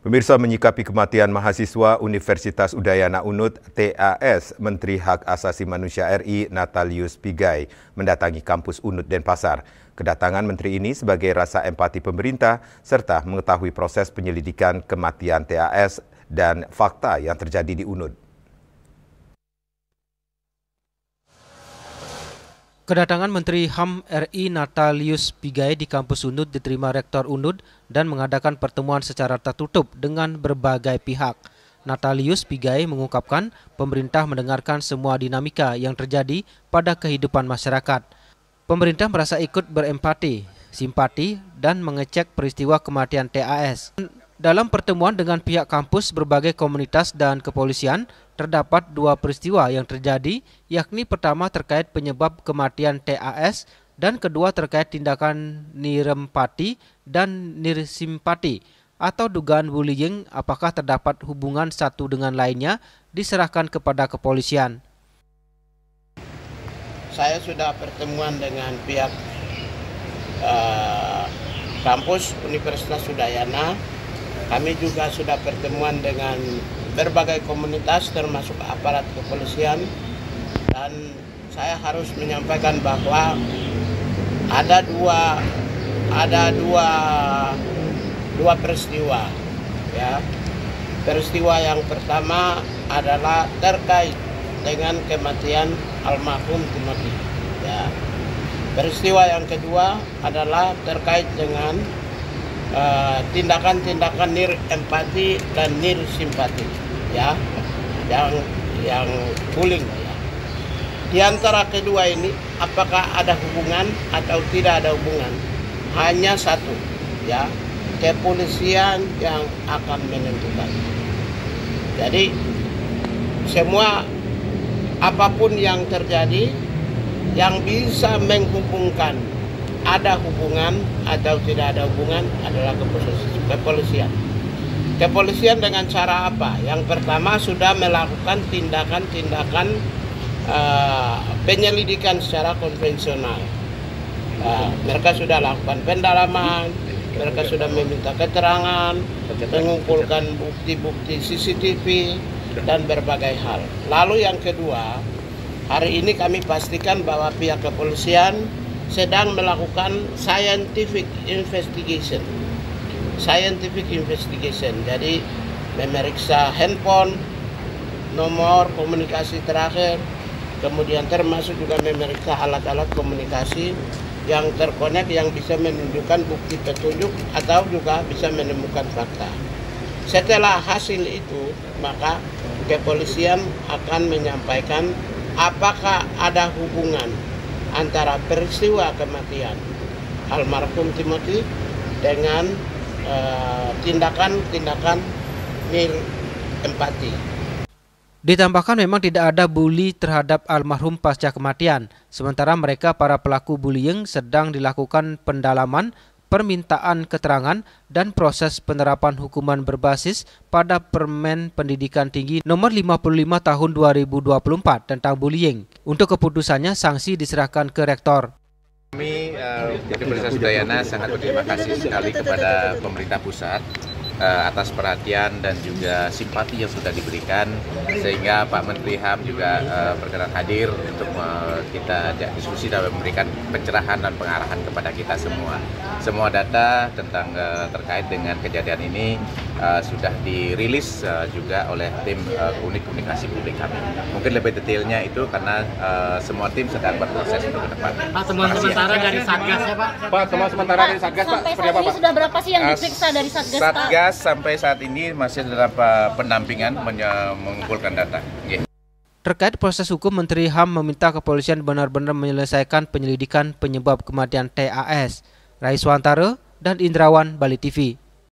Pemirsa, menyikapi kematian mahasiswa Universitas Udayana Unut TAS, Menteri Hak Asasi Manusia RI Natalius Pigai mendatangi kampus Unut Denpasar. Kedatangan menteri ini sebagai rasa empati pemerintah serta mengetahui proses penyelidikan kematian TAS dan fakta yang terjadi di Unut. Kedatangan Menteri HAM RI Natalius Pigai di kampus Unut diterima Rektor Unut dan mengadakan pertemuan secara tertutup dengan berbagai pihak. Natalius Pigai mengungkapkan pemerintah mendengarkan semua dinamika yang terjadi pada kehidupan masyarakat. Pemerintah merasa ikut berempati, simpati, dan mengecek peristiwa kematian TAS. Dalam pertemuan dengan pihak kampus, berbagai komunitas dan kepolisian, terdapat dua peristiwa yang terjadi, yakni pertama terkait penyebab kematian TAS dan kedua terkait tindakan nirempati dan nirsimpati atau dugaan bullying, apakah terdapat hubungan satu dengan lainnya diserahkan kepada kepolisian. Saya sudah pertemuan dengan pihak kampus Universitas Udayana. Kami juga sudah pertemuan dengan berbagai komunitas termasuk aparat kepolisian, dan saya harus menyampaikan bahwa ada dua peristiwa, ya. Peristiwa yang pertama adalah terkait dengan kematian almarhum Timothy, ya. Peristiwa yang kedua adalah terkait dengan tindakan-tindakan nirempati dan nirsimpati, ya, yang bullying, ya. Di antara kedua ini, apakah ada hubungan atau tidak ada hubungan? Hanya satu, ya, kepolisian yang akan menentukan. Jadi semua apapun yang terjadi yang bisa menghubungkan ada hubungan atau tidak ada hubungan adalah kepolisian. Kepolisian dengan cara apa? Yang pertama sudah melakukan tindakan-tindakan penyelidikan secara konvensional. Mereka sudah lakukan pendalaman, mereka sudah meminta keterangan, mengumpulkan bukti-bukti CCTV dan berbagai hal. Lalu yang kedua, hari ini kami pastikan bahwa pihak kepolisian sedang melakukan scientific investigation. Jadi memeriksa handphone, nomor komunikasi terakhir, kemudian termasuk juga memeriksa alat-alat komunikasi yang terkonek yang bisa menunjukkan bukti petunjuk atau juga bisa menemukan fakta. Setelah hasil itu, maka kepolisian akan menyampaikan apakah ada hubungan antara peristiwa kematian almarhum Timothy dengan tindakan-tindakan nirempati. Ditambahkan memang tidak ada bully terhadap almarhum pasca kematian, sementara mereka para pelaku bullying sedang dilakukan pendalaman, permintaan keterangan, dan proses penerapan hukuman berbasis pada Permen Pendidikan Tinggi Nomor 55 Tahun 2024 tentang bullying. Untuk keputusannya, sanksi diserahkan ke Rektor. Kami Universitas Udayana sangat berterima kasih sekali kepada pemerintah pusat atas perhatian dan juga simpati yang sudah diberikan, sehingga Pak Menteri HAM juga berkenan hadir untuk kita ajak diskusi dan memberikan pencerahan dan pengarahan kepada kita semua. Semua data tentang terkait dengan kejadian ini sudah dirilis juga oleh tim unit komunikasi publik kami. Mungkin lebih detailnya itu karena semua tim sedang berproses untuk ke depan. Pak, temuan sementara dari Satgas ya Pak? Pak, temuan sementara dari Satgas Pak, seperti apa Pak? Sudah berapa sih yang diperiksa dari Satgas Pak? Satgas sampai saat ini masih dalam pendampingan mengumpulkan data. Terkait proses hukum, Menteri HAM meminta kepolisian benar-benar menyelesaikan penyelidikan penyebab kematian TAS. Raiswantara dan Indrawan, Bali TV.